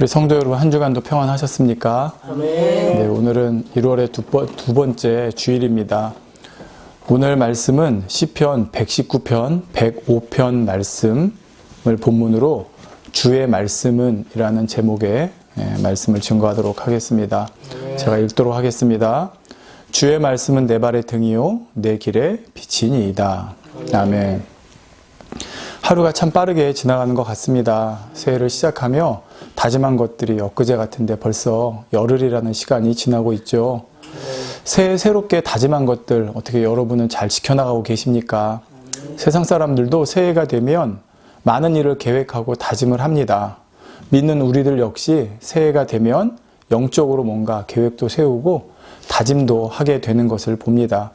우리 성도 여러분, 한 주간도 평안하셨습니까? 네, 오늘은 1월의 두 번째 주일입니다. 오늘 말씀은 시편 119편, 105편 말씀을 본문으로 주의 말씀은 이라는 제목의 말씀을 증거하도록 하겠습니다. 제가 읽도록 하겠습니다. 주의 말씀은 내 발의 등이요 내 길의 빛이니이다. 아멘. 하루가 참 빠르게 지나가는 것 같습니다. 새해를 시작하며 다짐한 것들이 엊그제 같은데 벌써 열흘이라는 시간이 지나고 있죠. 새해 새롭게 다짐한 것들 어떻게 여러분은 잘 지켜나가고 계십니까? 세상 사람들도 새해가 되면 많은 일을 계획하고 다짐을 합니다. 믿는 우리들 역시 새해가 되면 영적으로 뭔가 계획도 세우고 다짐도 하게 되는 것을 봅니다.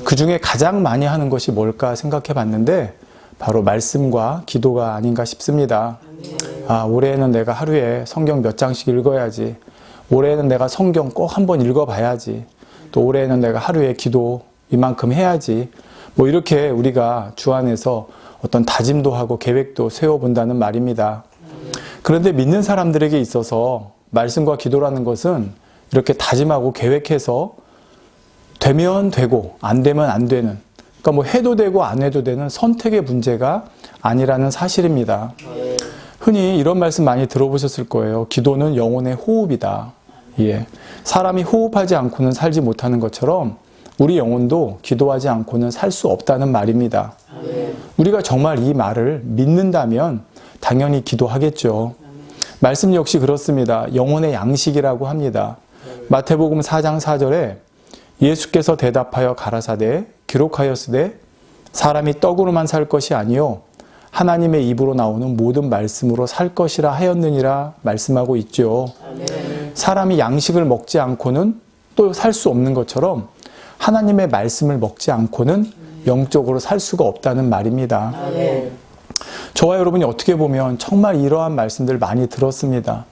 그 중에 가장 많이 하는 것이 뭘까 생각해 봤는데 바로 말씀과 기도가 아닌가 싶습니다. 올해에는 내가 하루에 성경 몇 장씩 읽어야지. 올해에는 내가 성경 꼭 한번 읽어봐야지. 또 올해에는 내가 하루에 기도 이만큼 해야지. 이렇게 우리가 주 안에서 어떤 다짐도 하고 계획도 세워본다는 말입니다. 그런데 믿는 사람들에게 있어서 말씀과 기도라는 것은 이렇게 다짐하고 계획해서 되면 되고 안 되면 안 되는, 그러니까 해도 되고 안 해도 되는 선택의 문제가 아니라는 사실입니다. 흔히 이런 말씀 많이 들어보셨을 거예요. 기도는 영혼의 호흡이다. 사람이 호흡하지 않고는 살지 못하는 것처럼 우리 영혼도 기도하지 않고는 살 수 없다는 말입니다. 우리가 정말 이 말을 믿는다면 당연히 기도하겠죠. 말씀 역시 그렇습니다. 영혼의 양식이라고 합니다. 마태복음 4장 4절에 예수께서 대답하여 가라사대 기록하였으되 사람이 떡으로만 살 것이 아니요 하나님의 입으로 나오는 모든 말씀으로 살 것이라 하였느니라 말씀하고 있죠. 사람이 양식을 먹지 않고는 또 살 수 없는 것처럼 하나님의 말씀을 먹지 않고는 영적으로 살 수가 없다는 말입니다. 저와 여러분이 어떻게 보면 정말 이러한 말씀들 많이 들었습니다.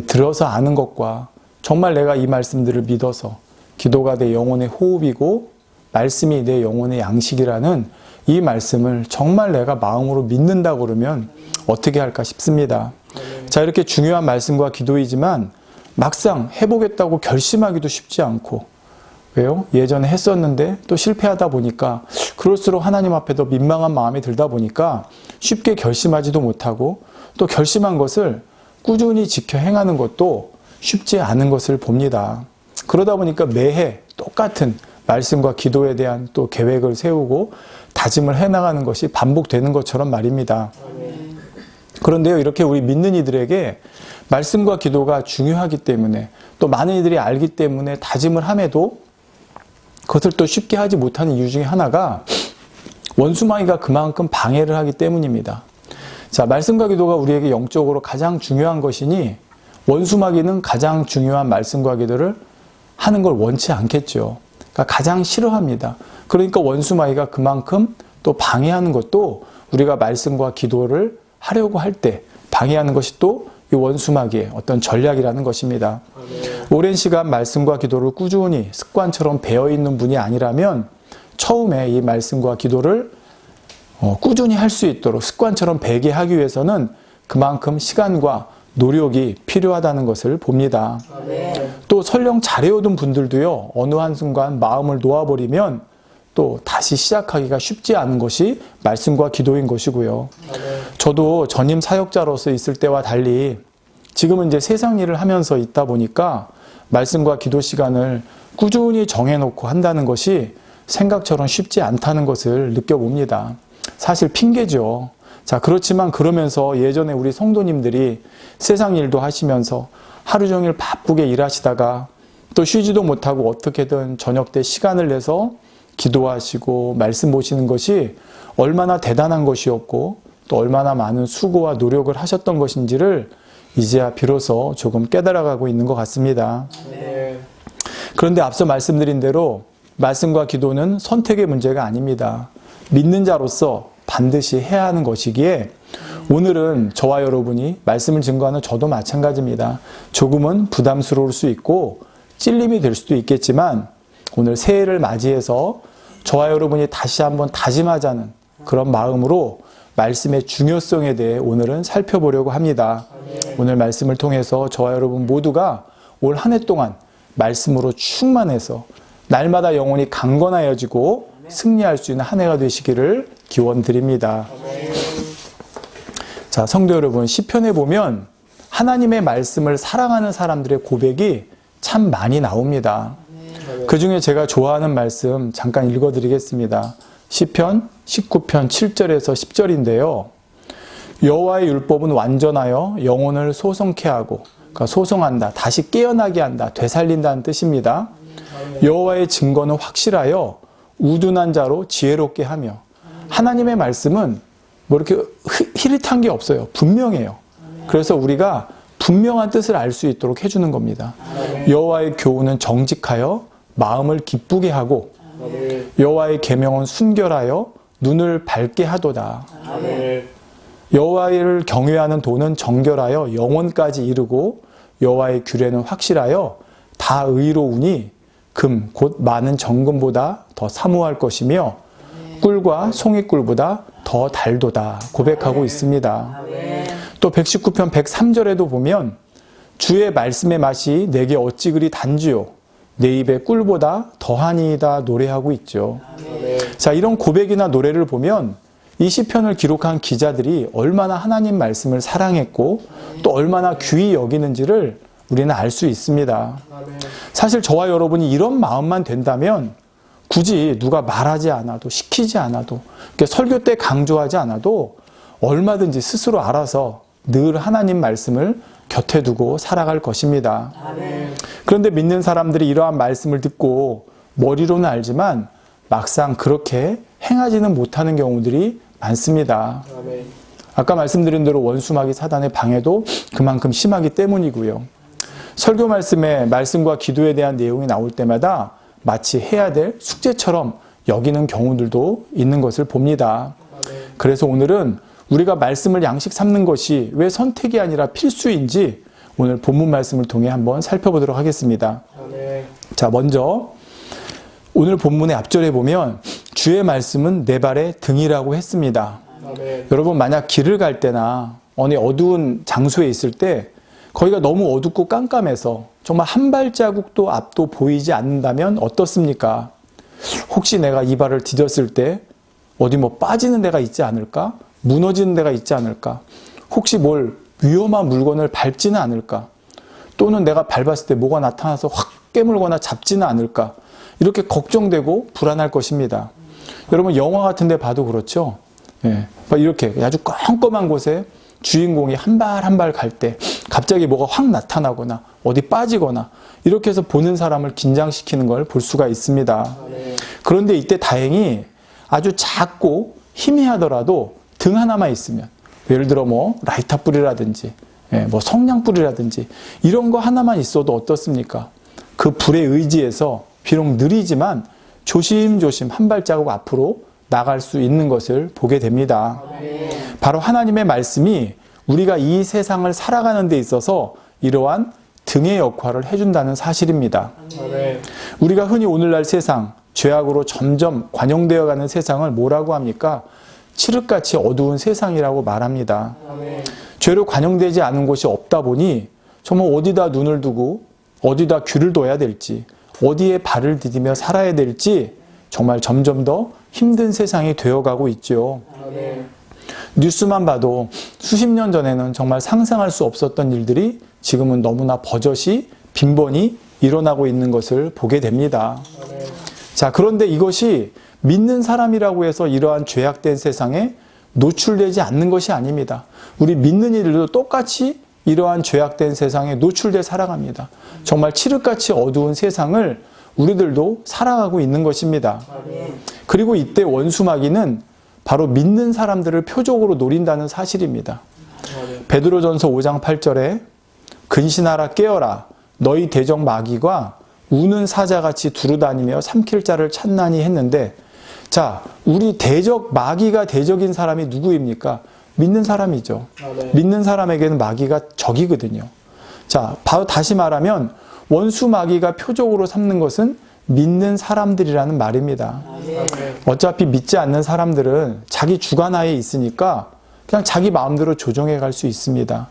들어서 아는 것과 정말 내가 이 말씀들을 믿어서 기도가 내 영혼의 호흡이고 말씀이 내 영혼의 양식이라는 이 말씀을 정말 내가 마음으로 믿는다 그러면 어떻게 할까 싶습니다. 자, 이렇게 중요한 말씀과 기도이지만 막상 해보겠다고 결심하기도 쉽지 않고, 왜요? 예전에 했었는데 또 실패하다 보니까 그럴수록 하나님 앞에 더 민망한 마음이 들다 보니까 쉽게 결심하지도 못하고 또 결심한 것을 꾸준히 지켜 행하는 것도 쉽지 않은 것을 봅니다. 그러다 보니까 매해 똑같은 말씀과 기도에 대한 또 계획을 세우고 다짐을 해나가는 것이 반복되는 것처럼 말입니다. 그런데요, 이렇게 우리 믿는 이들에게 말씀과 기도가 중요하기 때문에 또 많은 이들이 알기 때문에 다짐을 함에도 그것을 또 쉽게 하지 못하는 이유 중에 하나가 원수마귀가 그만큼 방해를 하기 때문입니다. 자, 말씀과 기도가 우리에게 영적으로 가장 중요한 것이니 원수마귀는 가장 중요한 말씀과 기도를 하는 걸 원치 않겠죠. 그러니까 가장 싫어합니다. 그러니까 원수마귀가 그만큼 또 방해하는 것도 우리가 말씀과 기도를 하려고 할 때 방해하는 것이 또 이 원수마귀의 어떤 전략이라는 것입니다. 오랜 시간 말씀과 기도를 꾸준히 습관처럼 배어있는 분이 아니라면 처음에 이 말씀과 기도를 꾸준히 할 수 있도록 습관처럼 배게 하기 위해서는 그만큼 시간과 노력이 필요하다는 것을 봅니다. 또 설령 잘해오던 분들도요, 어느 한순간 마음을 놓아버리면 또 다시 시작하기가 쉽지 않은 것이 말씀과 기도인 것이고요. 저도 전임 사역자로서 있을 때와 달리 지금은 이제 세상 일을 하면서 있다 보니까 말씀과 기도 시간을 꾸준히 정해놓고 한다는 것이 생각처럼 쉽지 않다는 것을 느껴봅니다. 사실 핑계죠. 자, 그렇지만 그러면서 예전에 우리 성도님들이 세상 일도 하시면서 하루 종일 바쁘게 일하시다가 또 쉬지도 못하고 어떻게든 저녁 때 시간을 내서 기도하시고 말씀 보시는 것이 얼마나 대단한 것이었고 또 얼마나 많은 수고와 노력을 하셨던 것인지를 이제야 비로소 조금 깨달아가고 있는 것 같습니다. 그런데 앞서 말씀드린 대로 말씀과 기도는 선택의 문제가 아닙니다. 믿는 자로서 반드시 해야 하는 것이기에 오늘은 저와 여러분이 말씀을 증거하는 저도 마찬가지입니다. 조금은 부담스러울 수 있고 찔림이 될 수도 있겠지만 오늘 새해를 맞이해서 저와 여러분이 다시 한번 다짐하자는 그런 마음으로 말씀의 중요성에 대해 오늘은 살펴보려고 합니다. 오늘 말씀을 통해서 저와 여러분 모두가 올 한 해 동안 말씀으로 충만해서 날마다 영혼이 강건하여지고 승리할 수 있는 한 해가 되시기를 기원드립니다. 자, 성도 여러분, 시편에 보면 하나님의 말씀을 사랑하는 사람들의 고백이 참 많이 나옵니다. 그 중에 제가 좋아하는 말씀 잠깐 읽어드리겠습니다. 시편 19편 7절에서 10절인데요. 여호와의 율법은 완전하여 영혼을 소성케 하고, 그러니까 소성한다, 다시 깨어나게 한다, 되살린다는 뜻입니다. 여호와의 증거는 확실하여 우둔한 자로 지혜롭게 하며, 하나님의 말씀은 뭐 이렇게 희릿한 게 없어요. 분명해요. 그래서 우리가 분명한 뜻을 알 수 있도록 해주는 겁니다. 여호와의 교훈은 정직하여 마음을 기쁘게 하고, 여호와의 계명은 순결하여 눈을 밝게 하도다. 여호와를 경외하는 도는 정결하여 영혼까지 이르고, 여호와의 규례는 확실하여 다 의로우니 금 곧 많은 정금보다 더 사모할 것이며 꿀과 송이꿀보다 더 달도다 고백하고 있습니다. 또 119편 103절에도 보면 주의 말씀의 맛이 내게 어찌 그리 단지요 내 입에 꿀보다 더하니이다 노래하고 있죠. 자, 이런 고백이나 노래를 보면 이 시편을 기록한 기자들이 얼마나 하나님 말씀을 사랑했고 또 얼마나 귀히 여기는지를 우리는 알 수 있습니다. 사실 저와 여러분이 이런 마음만 된다면 굳이 누가 말하지 않아도, 시키지 않아도, 설교 때 강조하지 않아도 얼마든지 스스로 알아서 늘 하나님 말씀을 곁에 두고 살아갈 것입니다. 그런데 믿는 사람들이 이러한 말씀을 듣고 머리로는 알지만 막상 그렇게 행하지는 못하는 경우들이 많습니다. 아까 말씀드린 대로 원수마귀 사단의 방해도 그만큼 심하기 때문이고요. 설교 말씀에 말씀과 기도에 대한 내용이 나올 때마다 마치 해야 될 숙제처럼 여기는 경우들도 있는 것을 봅니다. 그래서 오늘은 우리가 말씀을 양식 삼는 것이 왜 선택이 아니라 필수인지 오늘 본문 말씀을 통해 한번 살펴보도록 하겠습니다. 자, 먼저 오늘 본문의 앞절에 보면 주의 말씀은 내 발의 등이라고 했습니다. 여러분, 만약 길을 갈 때나 어느 어두운 장소에 있을 때 거기가 너무 어둡고 깜깜해서 정말 한 발자국도 앞도 보이지 않는다면 어떻습니까? 혹시 내가 이 발을 디뎠을 때 어디 뭐 빠지는 데가 있지 않을까? 무너지는 데가 있지 않을까? 혹시 뭘 위험한 물건을 밟지는 않을까? 또는 내가 밟았을 때 뭐가 나타나서 확 깨물거나 잡지는 않을까? 이렇게 걱정되고 불안할 것입니다. 여러분, 영화 같은 데 봐도 그렇죠? 예, 이렇게 아주 껌껌한 곳에 주인공이 한 발 한 발 갈 때 갑자기 뭐가 확 나타나거나 어디 빠지거나 이렇게 해서 보는 사람을 긴장시키는 걸 볼 수가 있습니다. 그런데 이때 다행히 아주 작고 희미하더라도 등 하나만 있으면, 예를 들어 뭐 라이터 불이라든지 뭐 성냥 불이라든지 이런 거 하나만 있어도 어떻습니까? 그 불에 의지해서 비록 느리지만 조심조심 한 발자국 앞으로 나갈 수 있는 것을 보게 됩니다. 바로 하나님의 말씀이 우리가 이 세상을 살아가는 데 있어서 이러한 등의 역할을 해준다는 사실입니다. 우리가 흔히 오늘날 세상, 죄악으로 점점 관영되어가는 세상을 뭐라고 합니까? 칠흑같이 어두운 세상이라고 말합니다. 죄로 관영되지 않은 곳이 없다 보니 정말 어디다 눈을 두고 어디다 귀를 둬야 될지, 어디에 발을 디디며 살아야 될지 정말 점점 더 힘든 세상이 되어가고 있죠. 뉴스만 봐도 수십 년 전에는 정말 상상할 수 없었던 일들이 지금은 너무나 버젓이 빈번히 일어나고 있는 것을 보게 됩니다. 자, 그런데 이것이 믿는 사람이라고 해서 이러한 죄악된 세상에 노출되지 않는 것이 아닙니다. 우리 믿는 이들도 똑같이 이러한 죄악된 세상에 노출돼 살아갑니다. 정말 칠흑같이 어두운 세상을 우리들도 살아가고 있는 것입니다. 그리고 이때 원수마귀는 바로 믿는 사람들을 표적으로 노린다는 사실입니다. 베드로전서 5장 8절에 근신하라 깨어라 너희 대적 마귀가 우는 사자같이 두루다니며 삼킬 자를 찾나니 했는데, 자, 우리 대적 마귀가 대적인 사람이 누구입니까? 믿는 사람이죠. 믿는 사람에게는 마귀가 적이거든요. 자, 바로 다시 말하면 원수 마귀가 표적으로 삼는 것은 믿는 사람들이라는 말입니다. 어차피 믿지 않는 사람들은 자기 주관하에 있으니까 그냥 자기 마음대로 조정해 갈 수 있습니다.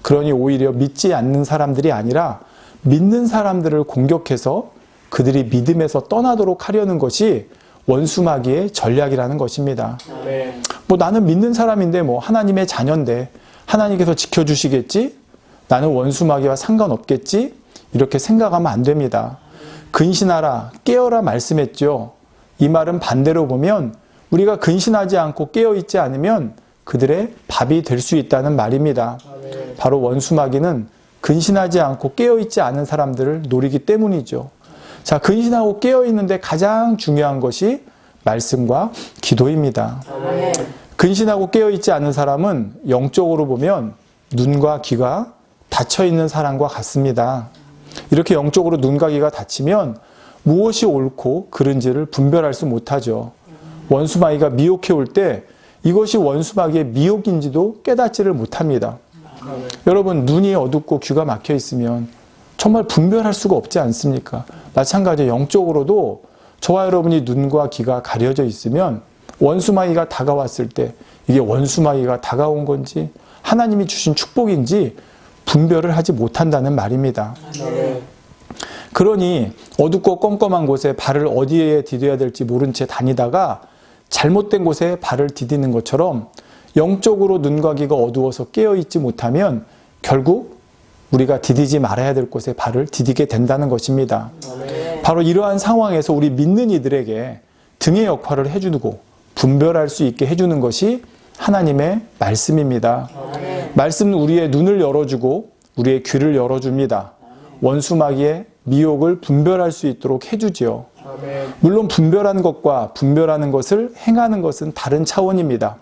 그러니 오히려 믿지 않는 사람들이 아니라 믿는 사람들을 공격해서 그들이 믿음에서 떠나도록 하려는 것이 원수마귀의 전략이라는 것입니다. 뭐 나는 믿는 사람인데 뭐 하나님의 자녀인데 하나님께서 지켜주시겠지? 나는 원수마귀와 상관없겠지? 이렇게 생각하면 안 됩니다. 근신하라, 깨어라 말씀했죠. 이 말은 반대로 보면 우리가 근신하지 않고 깨어있지 않으면 그들의 밥이 될 수 있다는 말입니다. 바로 원수마귀는 근신하지 않고 깨어있지 않은 사람들을 노리기 때문이죠. 자, 근신하고 깨어있는데 가장 중요한 것이 말씀과 기도입니다. 근신하고 깨어있지 않은 사람은 영적으로 보면 눈과 귀가 닫혀있는 사람과 같습니다. 이렇게 영적으로 눈과 귀가 닫히면 무엇이 옳고 그른지를 분별할 수 못하죠. 원수마귀가 미혹해 올 때 이것이 원수마귀의 미혹인지도 깨닫지를 못합니다. 여러분, 눈이 어둡고 귀가 막혀 있으면 정말 분별할 수가 없지 않습니까? 마찬가지로 영적으로도 저와 여러분이 눈과 귀가 가려져 있으면 원수마귀가 다가왔을 때 이게 원수마귀가 다가온 건지 하나님이 주신 축복인지 분별을 하지 못한다는 말입니다. 그러니 어둡고 껌껌한 곳에 발을 어디에 디뎌야 될지 모른 채 다니다가 잘못된 곳에 발을 디디는 것처럼 영적으로 눈과 귀가 어두워서 깨어있지 못하면 결국 우리가 디디지 말아야 될 곳에 발을 디디게 된다는 것입니다. 바로 이러한 상황에서 우리 믿는 이들에게 등의 역할을 해주고 분별할 수 있게 해주는 것이 하나님의 말씀입니다. 말씀은 우리의 눈을 열어주고 우리의 귀를 열어줍니다. 원수마귀의 미혹을 분별할 수 있도록 해주지요. 물론 분별하는 것과 분별하는 것을 행하는 것은 다른 차원입니다.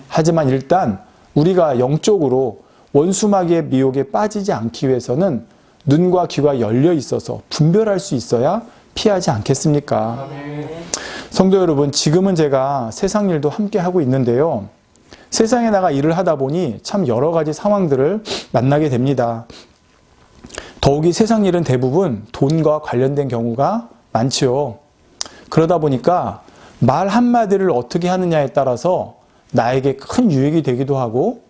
하지만 일단 우리가 영적으로 원수마귀의 미혹에 빠지지 않기 위해서는 눈과 귀가 열려 있어서 분별할 수 있어야 피하지 않겠습니까? 성도 여러분, 지금은 제가 세상 일도 함께 하고 있는데요. 세상에 나가 일을 하다 보니 참 여러 가지 상황들을 만나게 됩니다. 더욱이 세상 일은 대부분 돈과 관련된 경우가 많지요. 그러다 보니까 말 한마디를 어떻게 하느냐에 따라서 나에게 큰 유익이 되기도 하고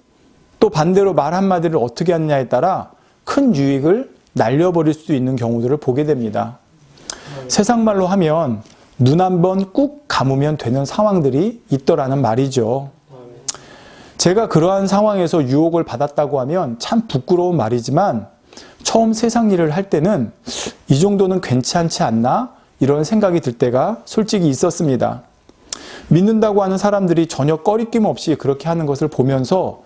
또 반대로 말 한마디를 어떻게 하느냐에 따라 큰 유익을 날려버릴 수 있는 경우들을 보게 됩니다. 세상 말로 하면 눈 한 번 꾹 감으면 되는 상황들이 있더라는 말이죠. 제가 그러한 상황에서 유혹을 받았다고 하면 참 부끄러운 말이지만 처음 세상 일을 할 때는 이 정도는 괜찮지 않나? 이런 생각이 들 때가 솔직히 있었습니다. 믿는다고 하는 사람들이 전혀 꺼리낌 없이 그렇게 하는 것을 보면서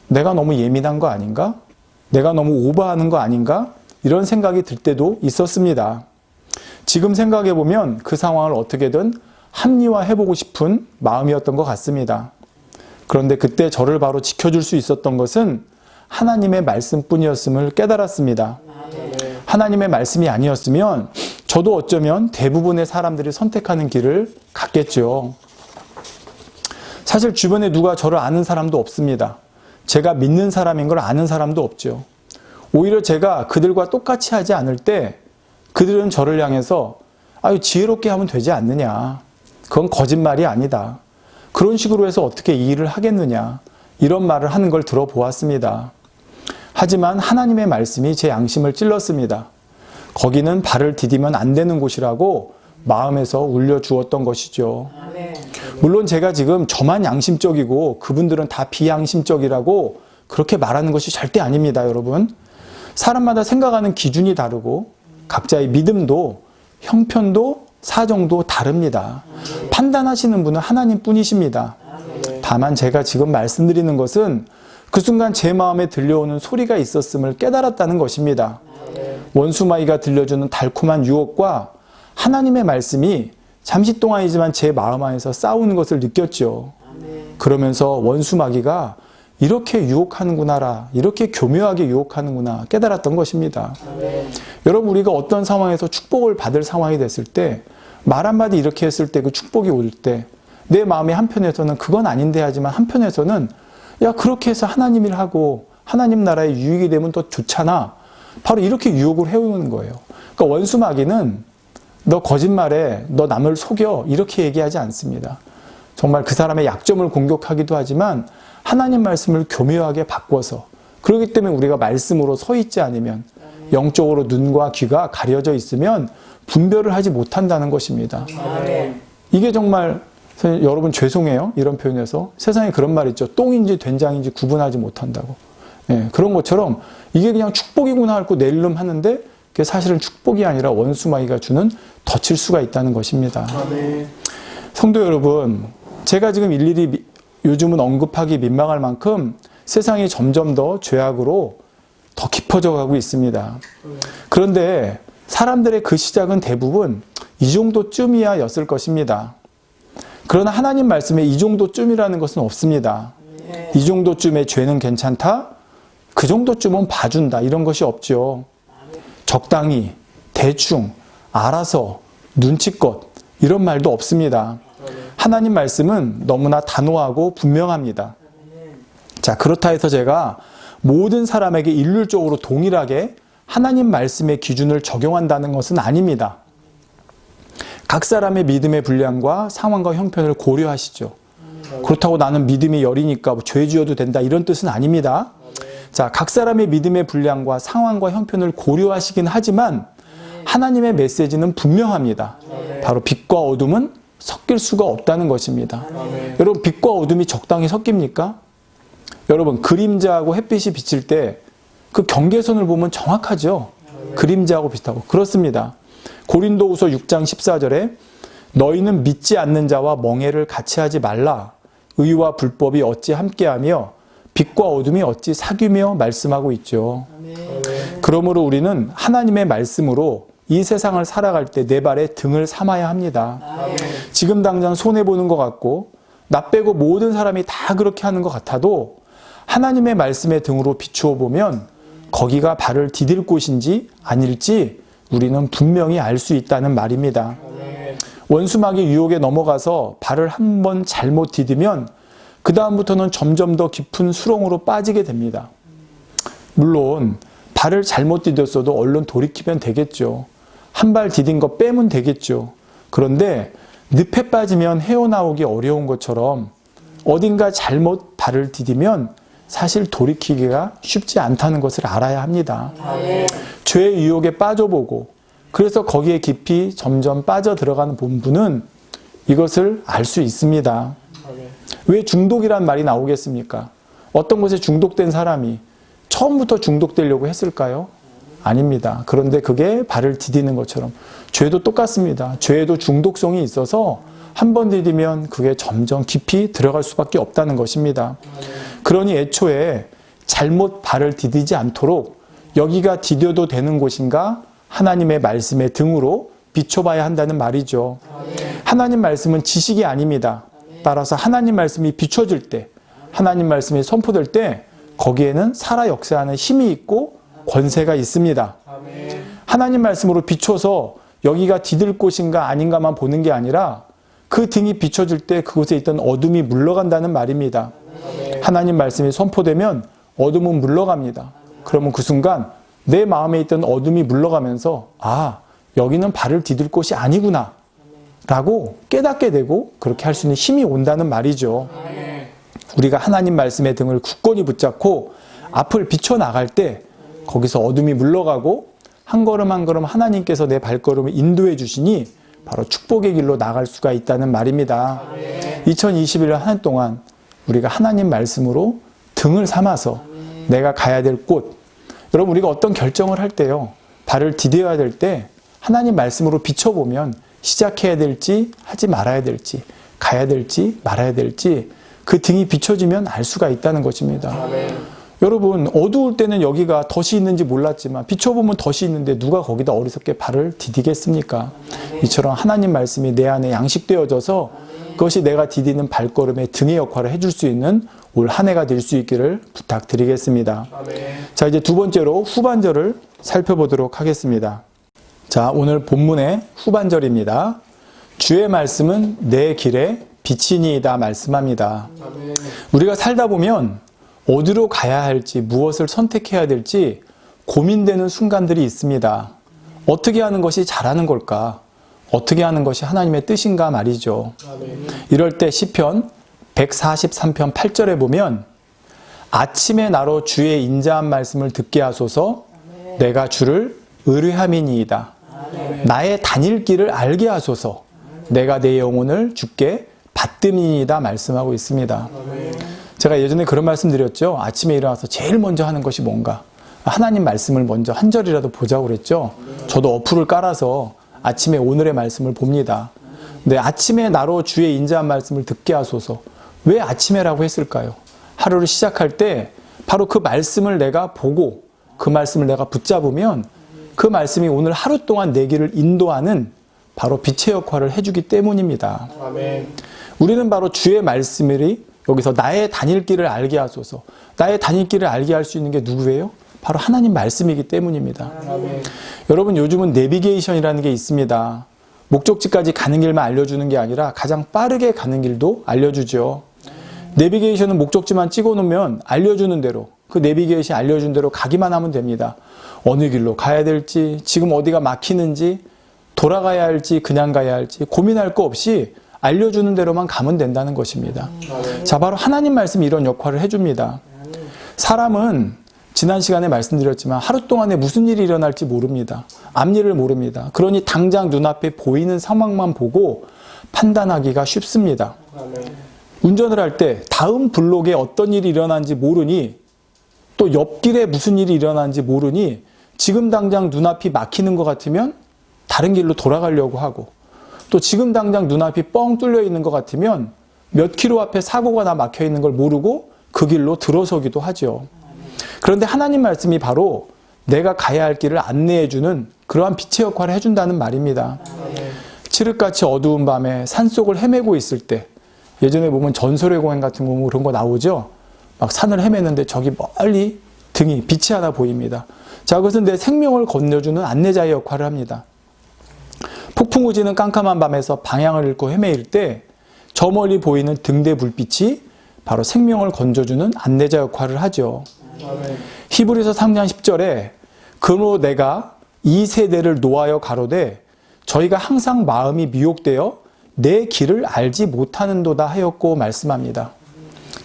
내가 너무 예민한 거 아닌가? 내가 너무 오버하는 거 아닌가? 이런 생각이 들 때도 있었습니다. 지금 생각해 보면 그 상황을 어떻게든 합리화해보고 싶은 마음이었던 것 같습니다. 그런데 그때 저를 바로 지켜줄 수 있었던 것은 하나님의 말씀뿐이었음을 깨달았습니다. 하나님의 말씀이 아니었으면 저도 어쩌면 대부분의 사람들이 선택하는 길을 갔겠죠. 사실 주변에 누가 저를 아는 사람도 없습니다. 제가 믿는 사람인 걸 아는 사람도 없죠. 오히려 제가 그들과 똑같이 하지 않을 때 그들은 저를 향해서 아유, 지혜롭게 하면 되지 않느냐. 그건 거짓말이 아니다. 그런 식으로 해서 어떻게 이 일을 하겠느냐. 이런 말을 하는 걸 들어보았습니다. 하지만 하나님의 말씀이 제 양심을 찔렀습니다. 거기는 발을 디디면 안 되는 곳이라고 마음에서 울려주었던 것이죠. 물론 제가 지금 저만 양심적이고 그분들은 다 비양심적이라고 그렇게 말하는 것이 절대 아닙니다, 여러분. 사람마다 생각하는 기준이 다르고 각자의 믿음도 형편도 사정도 다릅니다. 판단하시는 분은 하나님 뿐이십니다. 다만 제가 지금 말씀드리는 것은 그 순간 제 마음에 들려오는 소리가 있었음을 깨달았다는 것입니다. 원수마귀가 들려주는 달콤한 유혹과 하나님의 말씀이 잠시 동안이지만 제 마음 안에서 싸우는 것을 느꼈죠. 그러면서 원수마귀가 이렇게 유혹하는구나라, 이렇게 교묘하게 유혹하는구나 깨달았던 것입니다. 여러분, 우리가 어떤 상황에서 축복을 받을 상황이 됐을 때 말 한마디 이렇게 했을 때 그 축복이 올 때 내 마음의 한편에서는 그건 아닌데 하지만 한편에서는 야, 그렇게 해서 하나님 일하고 하나님 나라에 유익이 되면 더 좋잖아. 바로 이렇게 유혹을 해오는 거예요. 그러니까 원수마귀는 너 거짓말해, 너 남을 속여 이렇게 얘기하지 않습니다. 정말 그 사람의 약점을 공격하기도 하지만 하나님 말씀을 교묘하게 바꿔서 그렇기 때문에 우리가 말씀으로 서 있지 않으면, 영적으로 눈과 귀가 가려져 있으면 분별을 하지 못한다는 것입니다. 이게 정말 여러분 죄송해요. 이런 표현에서. 세상에 그런 말 있죠. 똥인지 된장인지 구분하지 못한다고. 예, 그런 것처럼 이게 그냥 축복이구나 하고 낼름 하는데 그게 사실은 축복이 아니라 원수마귀가 주는 덫일 수가 있다는 것입니다. 성도 여러분, 제가 지금 일일이 요즘은 언급하기 민망할 만큼 세상이 점점 더 죄악으로 더 깊어져 가고 있습니다. 그런데 사람들의 그 시작은 대부분 이 정도쯤이야 였을 것입니다. 그러나 하나님 말씀에 이 정도쯤이라는 것은 없습니다. 이 정도쯤의 죄는 괜찮다? 그 정도쯤은 봐준다. 이런 것이 없죠. 적당히, 대충, 알아서, 눈치껏 이런 말도 없습니다. 하나님 말씀은 너무나 단호하고 분명합니다. 자, 그렇다 해서 제가 모든 사람에게 일률적으로 동일하게 하나님 말씀의 기준을 적용한다는 것은 아닙니다. 각 사람의 믿음의 분량과 상황과 형편을 고려하시죠. 그렇다고 나는 믿음이 열이니까 죄 지어도 된다 이런 뜻은 아닙니다. 자, 각 사람의 믿음의 분량과 상황과 형편을 고려하시긴 하지만 하나님의 메시지는 분명합니다. 바로 빛과 어둠은 섞일 수가 없다는 것입니다. 여러분, 빛과 어둠이 적당히 섞입니까? 여러분, 그림자하고 햇빛이 비칠 때 그 경계선을 보면 정확하죠. 그림자하고 비슷하고. 그렇습니다. 고린도후서 6장 14절에 너희는 믿지 않는 자와 멍해를 같이 하지 말라. 의와 불법이 어찌 함께하며 빛과 어둠이 어찌 사귀며 말씀하고 있죠. 그러므로 우리는 하나님의 말씀으로 이 세상을 살아갈 때 내 발에 등을 삼아야 합니다. 지금 당장 손해보는 것 같고 나 빼고 모든 사람이 다 그렇게 하는 것 같아도 하나님의 말씀의 등으로 비추어 보면 거기가 발을 디딜 곳인지 아닐지 우리는 분명히 알 수 있다는 말입니다. 원수마귀 유혹에 넘어가서 발을 한번 잘못 디디면 그 다음부터는 점점 더 깊은 수렁으로 빠지게 됩니다. 물론 발을 잘못 디뎠어도 얼른 돌이키면 되겠죠. 한 발 디딘 거 빼면 되겠죠. 그런데 늪에 빠지면 헤어나오기 어려운 것처럼 어딘가 잘못 발을 디디면 사실 돌이키기가 쉽지 않다는 것을 알아야 합니다. 죄의 유혹에 빠져보고 그래서 거기에 깊이 점점 빠져들어가는 본분은 이것을 알 수 있습니다. 왜 중독이란 말이 나오겠습니까? 어떤 것에 중독된 사람이 처음부터 중독되려고 했을까요? 아닙니다. 그런데 그게 발을 디디는 것처럼 죄도 똑같습니다. 죄에도 중독성이 있어서 한 번 디디면 그게 점점 깊이 들어갈 수밖에 없다는 것입니다. 그러니 애초에 잘못 발을 디디지 않도록 여기가 디뎌도 되는 곳인가 하나님의 말씀의 등으로 비춰봐야 한다는 말이죠. 하나님 말씀은 지식이 아닙니다. 따라서 하나님 말씀이 비춰질 때, 하나님 말씀이 선포될 때 거기에는 살아 역사하는 힘이 있고 권세가 있습니다. 하나님 말씀으로 비춰서 여기가 디딜 곳인가 아닌가만 보는 게 아니라 그 등이 비춰질 때 그곳에 있던 어둠이 물러간다는 말입니다. 하나님 말씀이 선포되면 어둠은 물러갑니다. 그러면 그 순간 내 마음에 있던 어둠이 물러가면서 아, 여기는 발을 디딜 곳이 아니구나 라고 깨닫게 되고 그렇게 할 수 있는 힘이 온다는 말이죠. 우리가 하나님 말씀의 등을 굳건히 붙잡고 앞을 비춰나갈 때 거기서 어둠이 물러가고 한 걸음 한 걸음 하나님께서 내 발걸음을 인도해 주시니 바로 축복의 길로 나갈 수가 있다는 말입니다. 2021년 한 해 동안 우리가 하나님 말씀으로 등을 삼아서 내가 가야 될 곳, 여러분 우리가 어떤 결정을 할 때요, 발을 디뎌야 될 때 하나님 말씀으로 비춰보면 시작해야 될지 하지 말아야 될지 가야 될지 말아야 될지 그 등이 비춰지면 알 수가 있다는 것입니다. 여러분 어두울 때는 여기가 덫이 있는지 몰랐지만 비춰보면 덫이 있는데 누가 거기다 어리석게 발을 디디겠습니까? 이처럼 하나님 말씀이 내 안에 양식되어져서 그것이 내가 디디는 발걸음의 등의 역할을 해줄 수 있는 올 한 해가 될 수 있기를 부탁드리겠습니다. 자, 이제 두 번째로 후반절을 살펴보도록 하겠습니다. 자, 오늘 본문의 후반절입니다. 주의 말씀은 내 길에 빛이니이다 말씀합니다. 우리가 살다 보면 어디로 가야 할지 무엇을 선택해야 될지 고민되는 순간들이 있습니다. 어떻게 하는 것이 잘하는 걸까? 어떻게 하는 것이 하나님의 뜻인가 말이죠. 이럴 때 시편 143편 8절에 보면 아침에 나로 주의 인자한 말씀을 듣게 하소서. 내가 주를 의뢰함이니이다. 나의 다닐 길을 알게 하소서. 내가 내 영혼을 주께 받듦이니이다 말씀하고 있습니다. 제가 예전에 그런 말씀 드렸죠. 아침에 일어나서 제일 먼저 하는 것이 뭔가? 하나님 말씀을 먼저 한 절이라도 보자고 그랬죠. 저도 어플을 깔아서 아침에 오늘의 말씀을 봅니다. 근데 아침에 나로 주의 인자한 말씀을 듣게 하소서. 왜 아침에라고 했을까요? 하루를 시작할 때 바로 그 말씀을 내가 보고 그 말씀을 내가 붙잡으면 그 말씀이 오늘 하루 동안 내 길을 인도하는 바로 빛의 역할을 해주기 때문입니다. 아멘. 우리는 바로 주의 말씀이 여기서 나의 다닐 길을 알게 하소서. 나의 다닐 길을 알게 할 수 있는 게 누구예요? 바로 하나님 말씀이기 때문입니다. 아멘. 여러분 요즘은 내비게이션이라는 게 있습니다. 목적지까지 가는 길만 알려주는 게 아니라 가장 빠르게 가는 길도 알려주죠. 내비게이션은 목적지만 찍어놓으면 알려주는 대로 그 내비게이션이 알려준 대로 가기만 하면 됩니다. 어느 길로 가야 될지, 지금 어디가 막히는지, 돌아가야 할지, 그냥 가야 할지 고민할 거 없이 알려주는 대로만 가면 된다는 것입니다. 자, 바로 하나님 말씀이 이런 역할을 해줍니다. 사람은 지난 시간에 말씀드렸지만 하루 동안에 무슨 일이 일어날지 모릅니다. 앞일을 모릅니다. 그러니 당장 눈앞에 보이는 상황만 보고 판단하기가 쉽습니다. 운전을 할 때 다음 블록에 어떤 일이 일어나는지 모르니, 또 옆길에 무슨 일이 일어나는지 모르니 지금 당장 눈앞이 막히는 것 같으면 다른 길로 돌아가려고 하고, 또 지금 당장 눈앞이 뻥 뚫려 있는 것 같으면 몇 킬로 앞에 사고가 나 막혀 있는 걸 모르고 그 길로 들어서기도 하죠. 그런데 하나님 말씀이 바로 내가 가야 할 길을 안내해주는 그러한 빛의 역할을 해준다는 말입니다. 칠흑같이 어두운 밤에 산속을 헤매고 있을 때, 예전에 보면 전설의 공연 같은 거 보면 그런 거 나오죠. 막 산을 헤매는데 저기 멀리 등이 빛이 하나 보입니다. 자, 그것은 내 생명을 건너주는 안내자의 역할을 합니다. 폭풍 우지는 깜깜한 밤에서 방향을 잃고 헤매일 때 저 멀리 보이는 등대 불빛이 바로 생명을 건져주는 안내자 역할을 하죠. 히브리서 3장 10절에 그러므로 내가 이 세대를 노하여 가로되 저희가 항상 마음이 미혹되어 내 길을 알지 못하는도다 하였고 말씀합니다.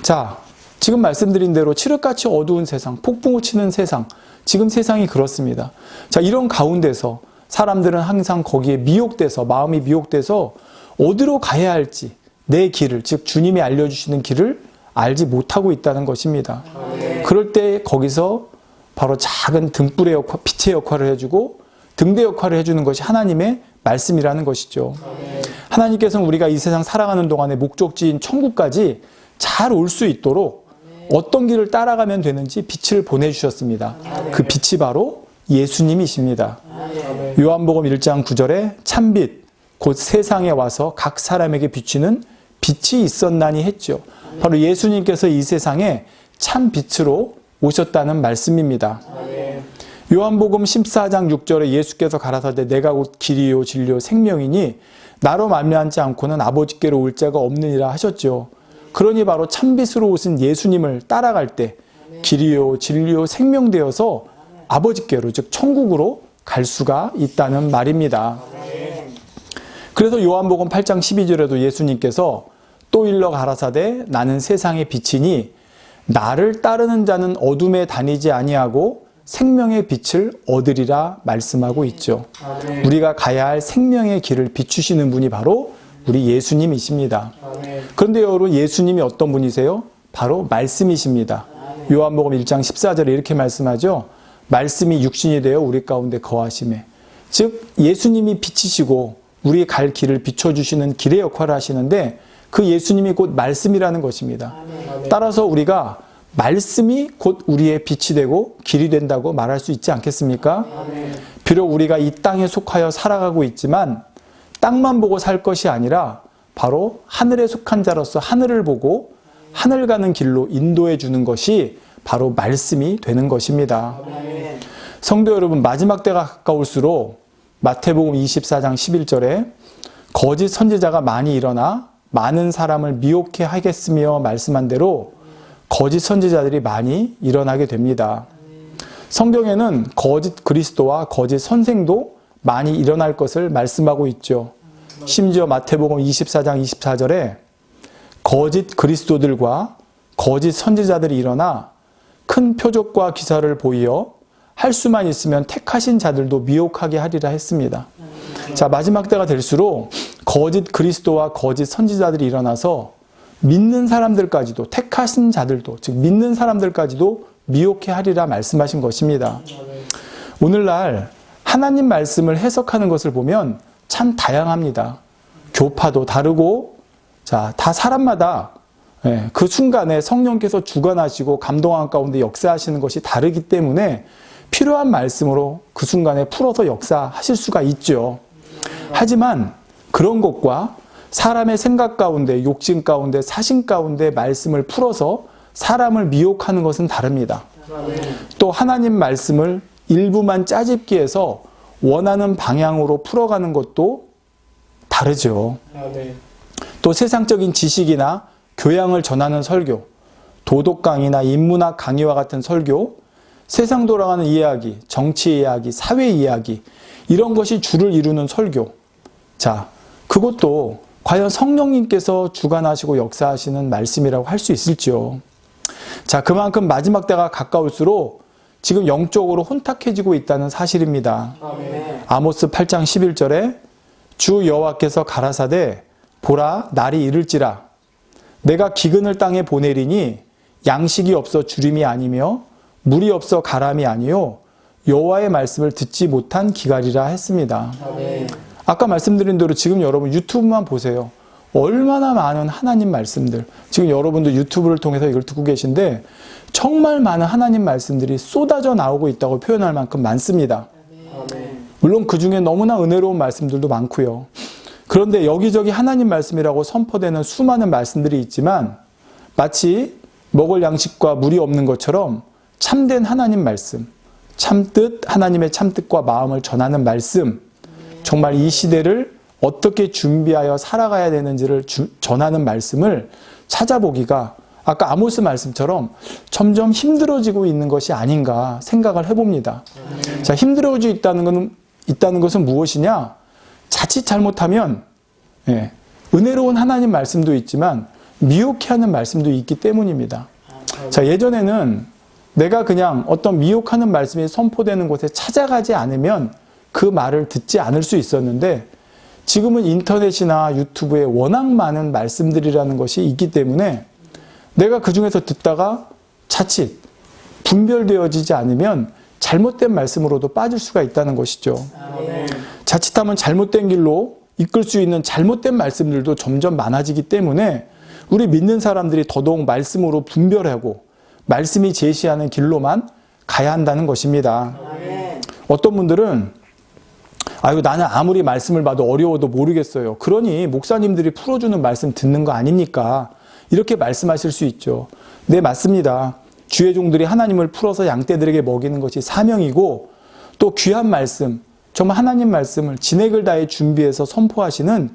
자, 지금 말씀드린 대로 칠흑같이 어두운 세상, 폭풍우 치는 세상, 지금 세상이 그렇습니다. 자, 이런 가운데서 사람들은 항상 거기에 미혹돼서, 마음이 미혹돼서 어디로 가야 할지, 내 길을, 즉 주님이 알려주시는 길을 알지 못하고 있다는 것입니다. 그럴 때 거기서 바로 작은 등불의 역할, 빛의 역할을 해주고 등대 역할을 해주는 것이 하나님의 말씀이라는 것이죠. 하나님께서는 우리가 이 세상 살아가는 동안에 목적지인 천국까지 잘 올 수 있도록 어떤 길을 따라가면 되는지 빛을 보내주셨습니다. 그 빛이 바로 예수님이십니다. 요한복음 1장 9절에 참빛 곧 세상에 와서 각 사람에게 비추는 빛이 있었나니 했죠. 바로 예수님께서 이 세상에 참 빛으로 오셨다는 말씀입니다. 요한복음 14장 6절에 예수께서 가라사대 내가 곧 길이요 진리요 생명이니 나로 말미암지 않고는 아버지께로 올 자가 없느니라 하셨죠. 그러니 바로 참빛으로 오신 예수님을 따라갈 때 길이요 진리요 생명되어서 아버지께로, 즉 천국으로 갈 수가 있다는 말입니다. 그래서 요한복음 8장 12절에도 예수님께서 또 일러 가라사대 나는 세상의 빛이니 나를 따르는 자는 어둠에 다니지 아니하고 생명의 빛을 얻으리라 말씀하고 있죠. 우리가 가야 할 생명의 길을 비추시는 분이 바로 우리 예수님이십니다. 그런데 여러분, 예수님이 어떤 분이세요? 바로 말씀이십니다. 요한복음 1장 14절에 이렇게 말씀하죠. 말씀이 육신이 되어 우리 가운데 거하심에, 즉 예수님이 빛이시고 우리 갈 길을 비춰주시는 길의 역할을 하시는데 그 예수님이 곧 말씀이라는 것입니다. 따라서 우리가 말씀이 곧 우리의 빛이 되고 길이 된다고 말할 수 있지 않겠습니까? 비록 우리가 이 땅에 속하여 살아가고 있지만 땅만 보고 살 것이 아니라 바로 하늘에 속한 자로서 하늘을 보고 하늘 가는 길로 인도해 주는 것이 바로 말씀이 되는 것입니다. 성도 여러분, 마지막 때가 가까울수록 마태복음 24장 11절에 거짓 선지자가 많이 일어나 많은 사람을 미혹해 하겠으며 말씀한 대로 거짓 선지자들이 많이 일어나게 됩니다. 성경에는 거짓 그리스도와 거짓 선생도 많이 일어날 것을 말씀하고 있죠. 심지어 마태복음 24장 24절에 거짓 그리스도들과 거짓 선지자들이 일어나 큰 표적과 기사를 보이어 할 수만 있으면 택하신 자들도 미혹하게 하리라 했습니다. 자, 마지막 때가 될수록 거짓 그리스도와 거짓 선지자들이 일어나서 믿는 사람들까지도, 택하신 자들도, 즉 믿는 사람들까지도 미혹해 하리라 말씀하신 것입니다. 오늘날 하나님 말씀을 해석하는 것을 보면 참 다양합니다. 교파도 다르고, 자, 다 사람마다 그 순간에 성령께서 주관하시고 감동한 가운데 역사하시는 것이 다르기 때문에 필요한 말씀으로 그 순간에 풀어서 역사하실 수가 있죠. 하지만 그런 것과 사람의 생각 가운데, 욕심 가운데, 사심 가운데 말씀을 풀어서 사람을 미혹하는 것은 다릅니다. 또 하나님 말씀을 일부만 짜집기 해서 원하는 방향으로 풀어가는 것도 다르죠. 또 세상적인 지식이나 교양을 전하는 설교, 도덕 강의나 인문학 강의와 같은 설교, 세상 돌아가는 이야기, 정치 이야기, 사회 이야기, 이런 것이 주를 이루는 설교. 자, 그것도 과연 성령님께서 주관하시고 역사하시는 말씀이라고 할 수 있을지요. 자, 그만큼 마지막 때가 가까울수록 지금 영적으로 혼탁해지고 있다는 사실입니다. 아모스 8장 11절에 주 여호와께서 가라사대 보라 날이 이를지라 내가 기근을 땅에 보내리니 양식이 없어 주림이 아니며 물이 없어 가람이 아니요 여호와의 말씀을 듣지 못한 기갈이라 했습니다. 아까 말씀드린 대로 지금 여러분 유튜브만 보세요. 얼마나 많은 하나님 말씀들, 지금 여러분도 유튜브를 통해서 이걸 듣고 계신데 정말 많은 하나님 말씀들이 쏟아져 나오고 있다고 표현할 만큼 많습니다. 물론 그 중에 너무나 은혜로운 말씀들도 많고요. 그런데 여기저기 하나님 말씀이라고 선포되는 수많은 말씀들이 있지만 마치 먹을 양식과 물이 없는 것처럼 참된 하나님 말씀, 참뜻, 하나님의 참뜻과 마음을 전하는 말씀, 정말 이 시대를 어떻게 준비하여 살아가야 되는지를 전하는 말씀을 찾아보기가 아까 아모스 말씀처럼 점점 힘들어지고 있는 것이 아닌가 생각을 해봅니다. 자, 힘들어지고 있다는 것은 무엇이냐? 자칫 잘못하면 은혜로운 하나님 말씀도 있지만 미혹해 하는 말씀도 있기 때문입니다. 자, 예전에는 내가 그냥 어떤 미혹하는 말씀이 선포되는 곳에 찾아가지 않으면 그 말을 듣지 않을 수 있었는데 지금은 인터넷이나 유튜브에 워낙 많은 말씀들이라는 것이 있기 때문에 내가 그 중에서 듣다가 자칫 분별되어지지 않으면 잘못된 말씀으로도 빠질 수가 있다는 것이죠. 자칫하면 잘못된 길로 이끌 수 있는 잘못된 말씀들도 점점 많아지기 때문에 우리 믿는 사람들이 더더욱 말씀으로 분별하고 말씀이 제시하는 길로만 가야 한다는 것입니다. 어떤 분들은 아유, 나는 아무리 말씀을 봐도 어려워도 모르겠어요. 그러니 목사님들이 풀어주는 말씀 듣는 거 아닙니까? 이렇게 말씀하실 수 있죠. 네, 맞습니다. 주의 종들이 하나님을 풀어서 양떼들에게 먹이는 것이 사명이고 또 귀한 말씀, 정말 하나님 말씀을 진액을 다해 준비해서 선포하시는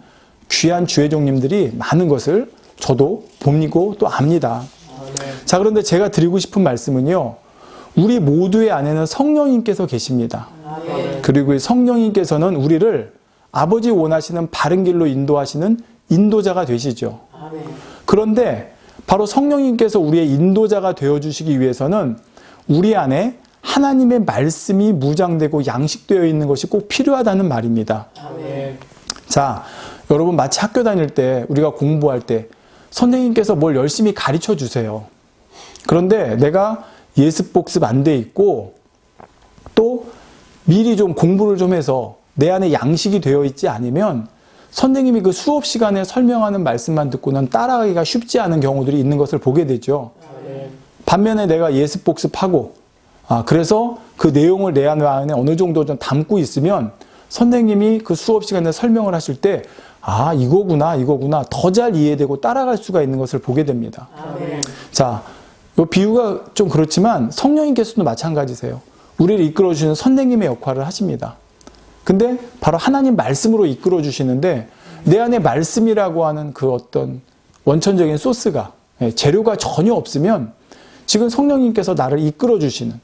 귀한 주의 종님들이 많은 것을 저도 봅니고 또 압니다. 자, 그런데 제가 드리고 싶은 말씀은요. 우리 모두의 안에는 성령님께서 계십니다. 그리고 이 성령님께서는 우리를 아버지 원하시는 바른 길로 인도하시는 인도자가 되시죠. 그런데 바로 성령님께서 우리의 인도자가 되어주시기 위해서는 우리 안에 하나님의 말씀이 무장되고 양식되어 있는 것이 꼭 필요하다는 말입니다. 자, 여러분 마치 학교 다닐 때 우리가 공부할 때 선생님께서 뭘 열심히 가르쳐 주세요. 그런데 내가 예습 복습 안 돼 있고 또 미리 좀 공부를 좀 해서 내 안에 양식이 되어 있지 않으면 선생님이 그 수업 시간에 설명하는 말씀만 듣고는 따라가기가 쉽지 않은 경우들이 있는 것을 보게 되죠. 반면에 내가 예습 복습하고 그래서 그 내용을 내 안에 어느 정도 좀 담고 있으면 선생님이 그 수업 시간에 설명을 하실 때 이거구나 더 잘 이해되고 따라갈 수가 있는 것을 보게 됩니다. 자, 이 비유가 좀 그렇지만 성령님께서도 마찬가지세요. 우리를 이끌어주시는 선생님의 역할을 하십니다. 근데 바로 하나님 말씀으로 이끌어주시는데 내 안에 말씀이라고 하는 그 어떤 원천적인 소스가, 재료가 전혀 없으면 지금 성령님께서 나를 이끌어주시는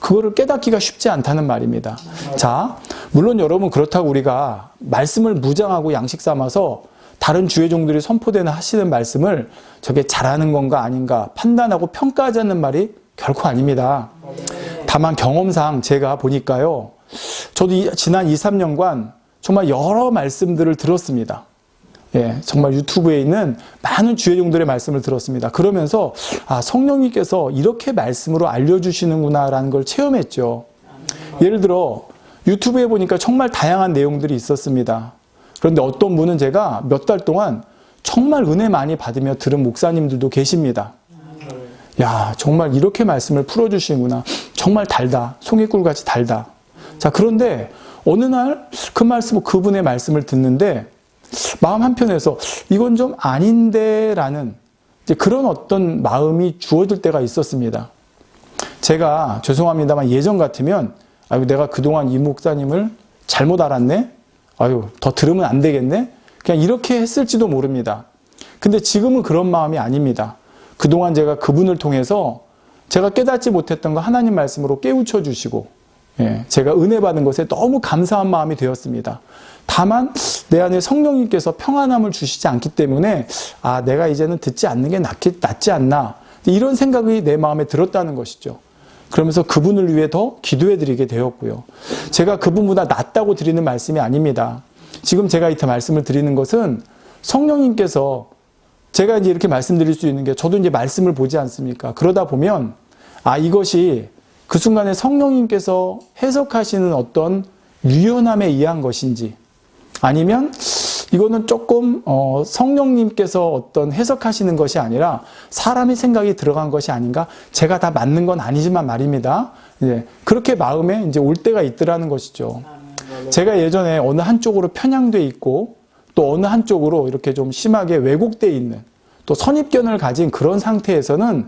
그거를 깨닫기가 쉽지 않다는 말입니다. 자, 물론 여러분 그렇다고 우리가 말씀을 무장하고 양식 삼아서 다른 주의 종들이 선포되는 하시는 말씀을 저게 잘하는 건가 아닌가 판단하고 평가하자는 말이 결코 아닙니다. 다만 경험상 제가 보니까요. 저도 지난 2, 3년간 정말 여러 말씀들을 들었습니다. 예, 정말 유튜브에 있는 많은 주의종들의 말씀을 들었습니다. 그러면서 성령님께서 이렇게 말씀으로 알려주시는구나라는 걸 체험했죠. 예를 들어 유튜브에 보니까 정말 다양한 내용들이 있었습니다. 그런데 어떤 분은 제가 몇 달 동안 정말 은혜 많이 받으며 들은 목사님들도 계십니다. 야, 정말 이렇게 말씀을 풀어주시는구나. 정말 달다. 송이꿀같이 달다. 자, 그런데 어느 날 그 말씀, 그분의 말씀을 듣는데 마음 한편에서 이건 좀 아닌데 라는 이제 그런 어떤 마음이 주어질 때가 있었습니다. 제가 죄송합니다만 예전 같으면 내가 그동안 이 목사님을 잘못 알았네? 더 들으면 안 되겠네? 그냥 이렇게 했을지도 모릅니다. 근데 지금은 그런 마음이 아닙니다. 그동안 제가 그분을 통해서 제가 깨닫지 못했던 거 하나님 말씀으로 깨우쳐 주시고, 제가 은혜 받은 것에 너무 감사한 마음이 되었습니다. 다만 내 안에 성령님께서 평안함을 주시지 않기 때문에 내가 이제는 듣지 않는 게 낫지 않나, 이런 생각이 내 마음에 들었다는 것이죠. 그러면서 그분을 위해 더 기도해 드리게 되었고요. 제가 그분보다 낫다고 드리는 말씀이 아닙니다. 지금 제가 이렇게 말씀을 드리는 것은 성령님께서 제가 이제 이렇게 말씀드릴 수 있는 게 저도 이제 말씀을 보지 않습니까? 그러다 보면 이것이 그 순간에 성령님께서 해석하시는 어떤 유연함에 의한 것인지, 아니면 이거는 조금 성령님께서 어떤 해석하시는 것이 아니라 사람의 생각이 들어간 것이 아닌가? 제가 다 맞는 건 아니지만 말입니다. 그렇게 마음에 이제 올 때가 있더라는 것이죠. 제가 예전에 어느 한쪽으로 편향돼 있고 또 어느 한쪽으로 이렇게 좀 심하게 왜곡돼 있는, 또 선입견을 가진 그런 상태에서는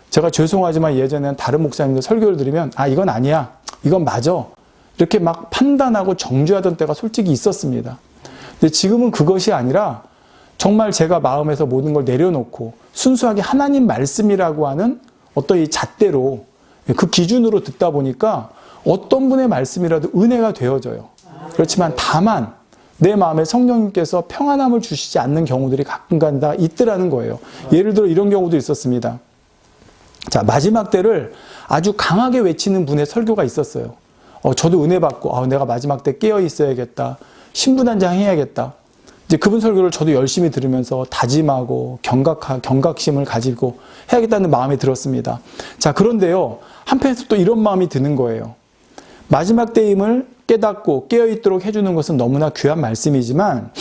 제가 죄송하지만 예전에는 다른 목사님들 설교를 들으면 이건 아니야, 이건 맞아, 이렇게 막 판단하고 정죄하던 때가 솔직히 있었습니다. 근데 지금은 그것이 아니라 정말 제가 마음에서 모든 걸 내려놓고 순수하게 하나님 말씀이라고 하는 어떤 이 잣대로, 그 기준으로 듣다 보니까 어떤 분의 말씀이라도 은혜가 되어져요. 그렇지만 다만 내 마음에 성령님께서 평안함을 주시지 않는 경우들이 가끔가다 있더라는 거예요. 예를 들어 이런 경우도 있었습니다. 자, 마지막 때를 아주 강하게 외치는 분의 설교가 있었어요. 저도 은혜 받고 내가 마지막 때 깨어 있어야겠다, 신분한장 해야겠다. 이제 그분 설교를 저도 열심히 들으면서 다짐하고 경각심을 가지고 해야겠다는 마음이 들었습니다. 자, 그런데요, 한편에서 또 이런 마음이 드는 거예요. 마지막 때임을 깨닫고 깨어있도록 해주는 것은 너무나 귀한 말씀이지만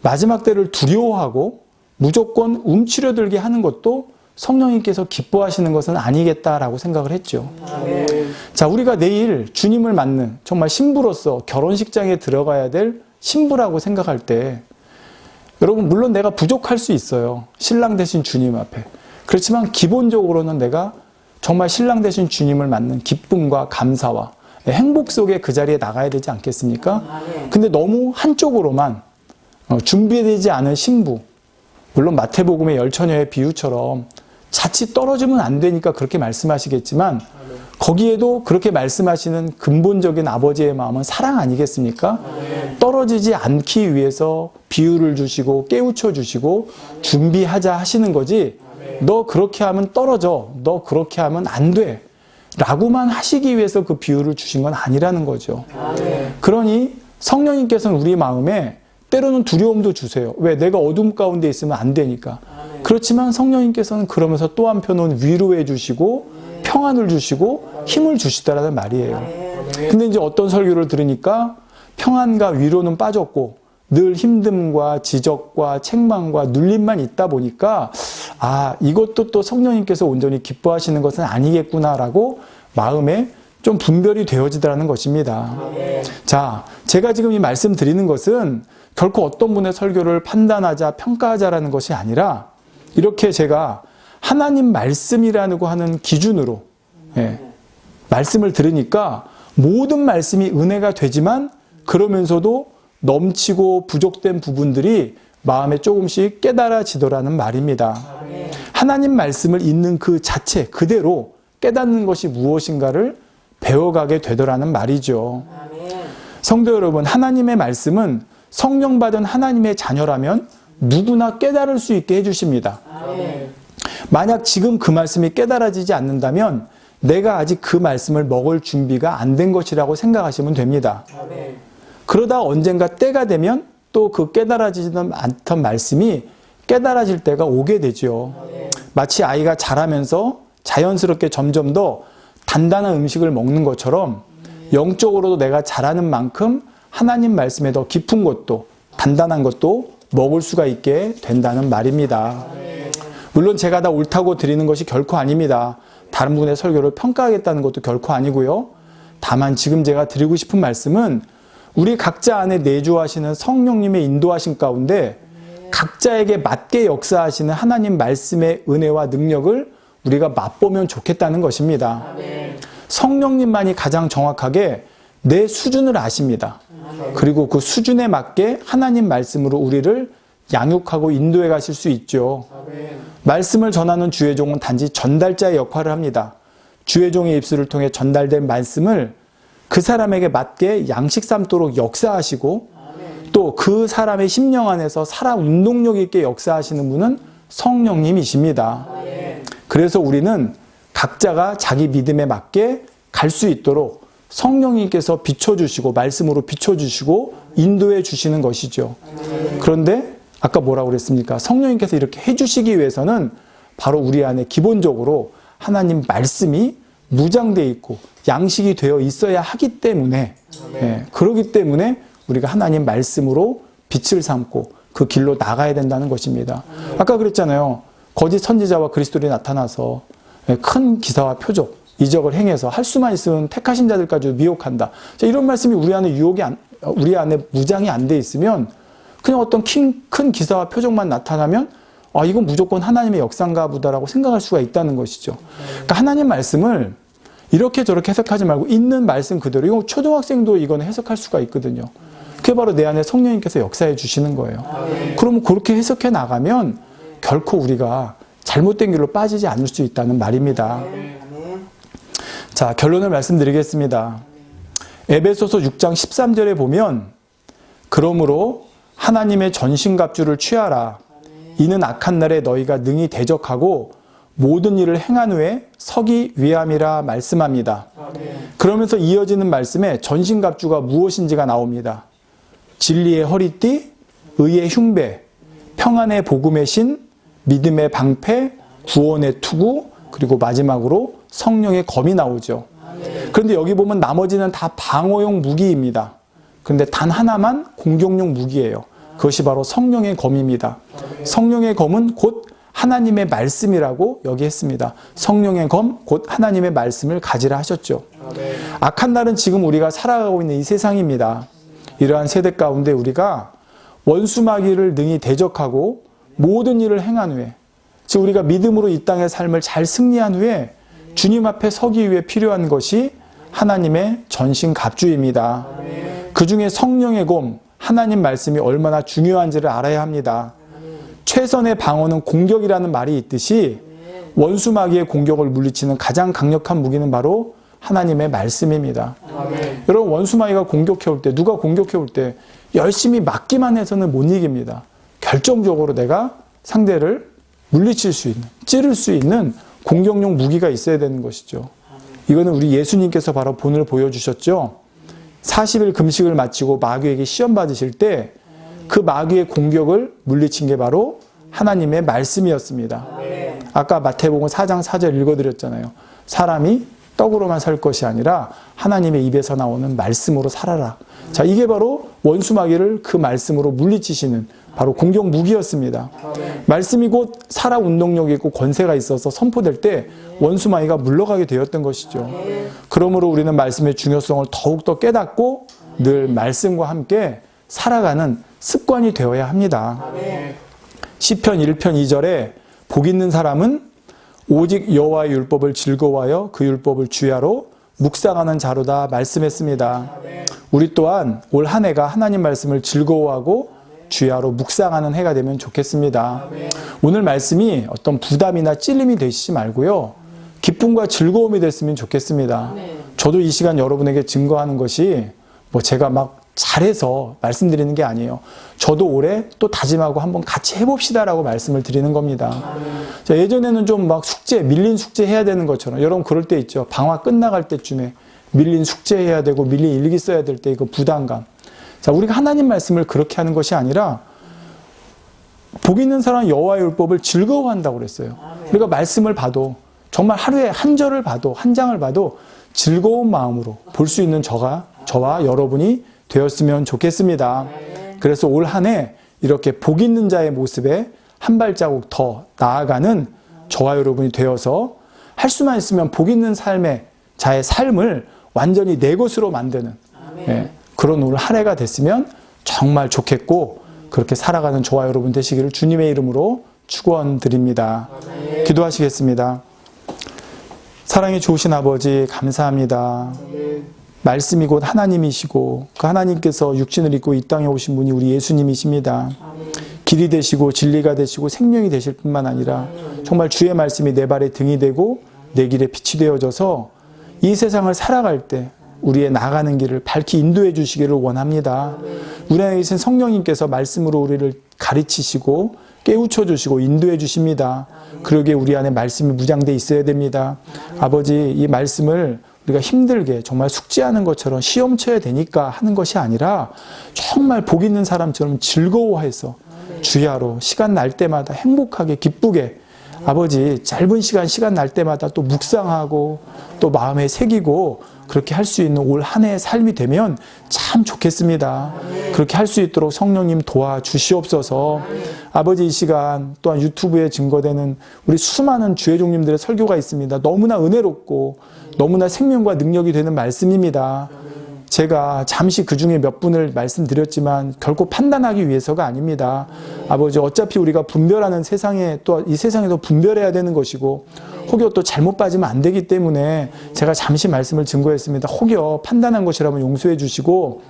마지막 때를 두려워하고 무조건 움츠려들게 하는 것도 성령님께서 기뻐하시는 것은 아니겠다라고 생각을 했죠. 자, 우리가 내일 주님을 맞는 정말 신부로서 결혼식장에 들어가야 될 신부라고 생각할 때, 여러분 물론 내가 부족할 수 있어요. 신랑 되신 주님 앞에. 그렇지만 기본적으로는 내가 정말 신랑 되신 주님을 맞는 기쁨과 감사와 행복 속에 그 자리에 나가야 되지 않겠습니까? 근데 너무 한쪽으로만 준비되지 않은 신부, 물론 마태복음의 10처녀의 비유처럼 자칫 떨어지면 안 되니까 그렇게 말씀하시겠지만 거기에도 그렇게 말씀하시는 근본적인 아버지의 마음은 사랑 아니겠습니까? 떨어지지 않기 위해서 비유를 주시고 깨우쳐 주시고 준비하자 하시는 거지, 너 그렇게 하면 떨어져, 너 그렇게 하면 안 돼 라고만 하시기 위해서 그 비유를 주신 건 아니라는 거죠. 그러니 성령님께서는 우리 마음에 때로는 두려움도 주세요. 왜? 내가 어둠 가운데 있으면 안 되니까. 그렇지만 성령님께서는 그러면서 또 한편은 위로해 주시고 평안을 주시고 힘을 주시다라는 말이에요. 근데 이제 어떤 설교를 들으니까 평안과 위로는 빠졌고 늘 힘듦과 지적과 책망과 눌림만 있다 보니까 이것도 또 성령님께서 온전히 기뻐하시는 것은 아니겠구나라고 마음에 좀 분별이 되어지더라는 것입니다. 자, 제가 지금 이 말씀 드리는 것은 결코 어떤 분의 설교를 판단하자, 평가하자라는 것이 아니라 이렇게 제가 하나님 말씀이라고 하는 기준으로 말씀을 들으니까 모든 말씀이 은혜가 되지만 그러면서도 넘치고 부족된 부분들이 마음에 조금씩 깨달아지더라는 말입니다. 하나님 말씀을 읽는 그 자체 그대로 깨닫는 것이 무엇인가를 배워가게 되더라는 말이죠. 성도 여러분, 하나님의 말씀은 성령 받은 하나님의 자녀라면 누구나 깨달을 수 있게 해주십니다. 만약 지금 그 말씀이 깨달아지지 않는다면 내가 아직 그 말씀을 먹을 준비가 안 된 것이라고 생각하시면 됩니다. 그러다 언젠가 때가 되면 또 그 깨달아지지는 않던 말씀이 깨달아질 때가 오게 되죠. 마치 아이가 자라면서 자연스럽게 점점 더 단단한 음식을 먹는 것처럼 영적으로도 내가 자라는 만큼 하나님 말씀에 더 깊은 것도 단단한 것도 먹을 수가 있게 된다는 말입니다. 물론 제가 다 옳다고 드리는 것이 결코 아닙니다. 다른 분의 설교를 평가하겠다는 것도 결코 아니고요. 다만 지금 제가 드리고 싶은 말씀은 우리 각자 안에 내주하시는 성령님의 인도하심 가운데 각자에게 맞게 역사하시는 하나님 말씀의 은혜와 능력을 우리가 맛보면 좋겠다는 것입니다. 성령님만이 가장 정확하게 내 수준을 아십니다. 그리고 그 수준에 맞게 하나님 말씀으로 우리를 양육하고 인도해 가실 수 있죠. 말씀을 전하는 주의 종은 단지 전달자의 역할을 합니다. 주의 종의 입술을 통해 전달된 말씀을 그 사람에게 맞게 양식 삼도록 역사하시고 또 그 사람의 심령 안에서 살아 운동력 있게 역사하시는 분은 성령님이십니다. 그래서 우리는 각자가 자기 믿음에 맞게 갈 수 있도록 성령님께서 비춰주시고 말씀으로 비춰주시고 인도해 주시는 것이죠. 그런데 아까 뭐라고 그랬습니까? 성령님께서 이렇게 해주시기 위해서는 바로 우리 안에 기본적으로 하나님 말씀이 무장되어 있고 양식이 되어 있어야 하기 때문에 그러기 때문에 우리가 하나님 말씀으로 빛을 삼고 그 길로 나가야 된다는 것입니다. 아까 그랬잖아요. 거짓 선지자와 그리스도인이 나타나서 큰 기사와 표적, 이적을 행해서 할 수만 있으면 택하신 자들까지 미혹한다. 이런 말씀이 우리 안에 우리 안에 무장이 안 돼 있으면 그냥 어떤 큰 기사와 표적만 나타나면 이건 무조건 하나님의 역사인가 보다라고 생각할 수가 있다는 것이죠. 그러니까 하나님 말씀을 이렇게 저렇게 해석하지 말고 있는 말씀 그대로, 이거 초등학생도 이거는 해석할 수가 있거든요. 그게 바로 내 안에 성령님께서 역사해 주시는 거예요. 그러면 그렇게 해석해 나가면 결코 우리가 잘못된 길로 빠지지 않을 수 있다는 말입니다. 자, 결론을 말씀드리겠습니다. 에베소서 6장 13절에 보면 그러므로 하나님의 전신갑주를 취하라. 이는 악한 날에 너희가 능히 대적하고 모든 일을 행한 후에 서기 위함이라 말씀합니다. 그러면서 이어지는 말씀에 전신갑주가 무엇인지가 나옵니다. 진리의 허리띠, 의의 흉배, 평안의 복음의 신, 믿음의 방패, 구원의 투구, 그리고 마지막으로 성령의 검이 나오죠. 그런데 여기 보면 나머지는 다 방어용 무기입니다. 그런데 단 하나만 공격용 무기예요. 그것이 바로 성령의 검입니다. 성령의 검은 곧 하나님의 말씀이라고 여기 했습니다. 성령의 검, 곧 하나님의 말씀을 가지라 하셨죠. 악한 날은 지금 우리가 살아가고 있는 이 세상입니다. 이러한 세대 가운데 우리가 원수마귀를 능히 대적하고 모든 일을 행한 후에, 즉 우리가 믿음으로 이 땅의 삶을 잘 승리한 후에 주님 앞에 서기 위해 필요한 것이 하나님의 전신갑주입니다. 그 중에 성령의 검, 하나님 말씀이 얼마나 중요한지를 알아야 합니다. 최선의 방어는 공격이라는 말이 있듯이 원수마귀의 공격을 물리치는 가장 강력한 무기는 바로 하나님의 말씀입니다. 여러분, 원수마귀가 공격해올 때, 누가 공격해올 때 열심히 막기만 해서는 못 이깁니다. 결정적으로 내가 상대를 물리칠 수 있는, 찌를 수 있는 공격용 무기가 있어야 되는 것이죠. 이거는 우리 예수님께서 바로 본을 보여주셨죠. 40일 금식을 마치고 마귀에게 시험 받으실 때 그 마귀의 공격을 물리친 게 바로 하나님의 말씀이었습니다. 아까 마태복음 4장 4절 읽어드렸잖아요. 사람이 떡으로만 살 것이 아니라 하나님의 입에서 나오는 말씀으로 살아라. 자, 이게 바로 원수마귀를 그 말씀으로 물리치시는 바로 공격 무기였습니다. 말씀이 곧 살아 운동력이 있고 권세가 있어서 선포될 때 원수마귀가 물러가게 되었던 것이죠. 그러므로 우리는 말씀의 중요성을 더욱더 깨닫고 늘 말씀과 함께 살아가는 습관이 되어야 합니다. 시편 1편 2절에 복 있는 사람은 오직 여호와의 율법을 즐거워하여 그 율법을 주야로 묵상하는 자로다 말씀했습니다. 우리 또한 올 한 해가 하나님 말씀을 즐거워하고 주야로 묵상하는 해가 되면 좋겠습니다. 오늘 말씀이 어떤 부담이나 찔림이 되시지 말고요. 기쁨과 즐거움이 됐으면 좋겠습니다. 저도 이 시간 여러분에게 증거하는 것이 제가 막 잘해서 말씀드리는 게 아니에요. 저도 올해 또 다짐하고 한번 같이 해봅시다라고 말씀을 드리는 겁니다. 자, 예전에는 좀 막 숙제, 밀린 숙제 해야 되는 것처럼, 여러분 그럴 때 있죠. 방학 끝나갈 때쯤에 밀린 숙제 해야 되고 밀린 일기 써야 될 때 이거 부담감. 자, 우리가 하나님 말씀을 그렇게 하는 것이 아니라 복 있는 사람 여호와의 율법을 즐거워한다고 그랬어요. 우리가 말씀을 봐도 정말 하루에 한 절을 봐도 한 장을 봐도 즐거운 마음으로 볼 수 있는 저와 여러분이 되었으면 좋겠습니다. 그래서 올 한 해 이렇게 복 있는 자의 모습에 한 발자국 더 나아가는 저와 여러분이 되어서 할 수만 있으면 복 있는 삶의 자의 삶을 완전히 내 것으로 만드는 그런 올 한 해가 됐으면 정말 좋겠고, 그렇게 살아가는 저와 여러분 되시기를 주님의 이름으로 축원드립니다. 기도하시겠습니다. 사랑이 좋으신 아버지 감사합니다. 말씀이 곧 하나님이시고 그 하나님께서 육신을 입고 이 땅에 오신 분이 우리 예수님이십니다. 길이 되시고 진리가 되시고 생명이 되실 뿐만 아니라 정말 주의 말씀이 내 발에 등이 되고 내 길에 빛이 되어져서 이 세상을 살아갈 때 우리의 나가는 길을 밝히 인도해 주시기를 원합니다. 우리 안에 계신 성령님께서 말씀으로 우리를 가르치시고 깨우쳐 주시고 인도해 주십니다. 그러기에 우리 안에 말씀이 무장되어 있어야 됩니다. 아버지, 이 말씀을 우리가 힘들게 정말 숙제하는 것처럼 시험 쳐야 되니까 하는 것이 아니라 정말 복 있는 사람처럼 즐거워해서 주야로 시간 날 때마다 행복하게 기쁘게, 아버지 짧은 시간 날 때마다 또 묵상하고 또 마음에 새기고 그렇게 할 수 있는 올 한 해의 삶이 되면 참 좋겠습니다. 그렇게 할 수 있도록 성령님 도와주시옵소서. 아버지, 이 시간 또한 유튜브에 증거되는 우리 수많은 주의 종님들의 설교가 있습니다. 너무나 은혜롭고 너무나 생명과 능력이 되는 말씀입니다. 제가 잠시 그 중에 몇 분을 말씀드렸지만 결코 판단하기 위해서가 아닙니다. 아버지, 어차피 우리가 분별하는 세상에 또 이 세상에서 분별해야 되는 것이고 혹여 또 잘못 빠지면 안 되기 때문에 제가 잠시 말씀을 증거했습니다. 혹여 판단한 것이라면 용서해 주시고,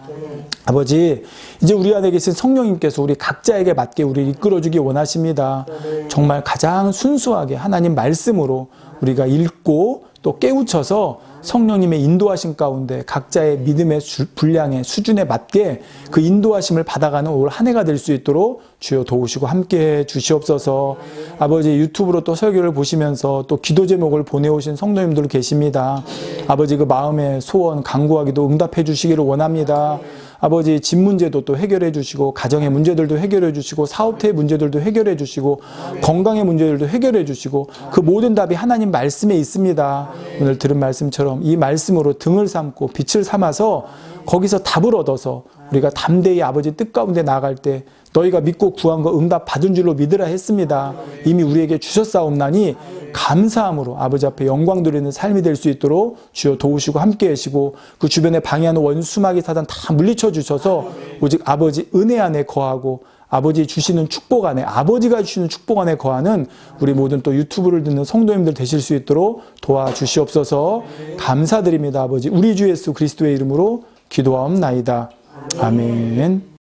아버지, 이제 우리 안에 계신 성령님께서 우리 각자에게 맞게 우리를 이끌어주기 원하십니다. 정말 가장 순수하게 하나님 말씀으로 우리가 읽고 또 깨우쳐서 성령님의 인도하심 가운데 각자의 믿음의 분량의 수준에 맞게 그 인도하심을 받아가는 올 한 해가 될 수 있도록 주여 도우시고 함께해 주시옵소서. 아버지, 유튜브로 또 설교를 보시면서 또 기도 제목을 보내오신 성도님들 계십니다. 아버지, 그 마음의 소원 간구하기도 응답해 주시기를 원합니다. 아버지, 집 문제도 또 해결해 주시고 가정의 문제들도 해결해 주시고 사업태의 문제들도 해결해 주시고 건강의 문제들도 해결해 주시고 그 모든 답이 하나님 말씀에 있습니다. 오늘 들은 말씀처럼 이 말씀으로 등을 삼고 빛을 삼아서 거기서 답을 얻어서 우리가 담대히 아버지 뜻 가운데 나아갈 때 너희가 믿고 구한 거 응답 받은 줄로 믿으라 했습니다. 이미 우리에게 주셨사옵나니 감사함으로 아버지 앞에 영광 드리는 삶이 될 수 있도록 주여 도우시고 함께 하시고 그 주변에 방해하는 원수마귀 사단 다 물리쳐 주셔서 오직 아버지 은혜 안에 거하고 아버지 주시는 축복 안에, 아버지가 주시는 축복 안에 거하는 우리 모든 또 유튜브를 듣는 성도님들 되실 수 있도록 도와주시옵소서. 감사드립니다. 아버지, 우리 주 예수 그리스도의 이름으로 기도하옵나이다. 아멘.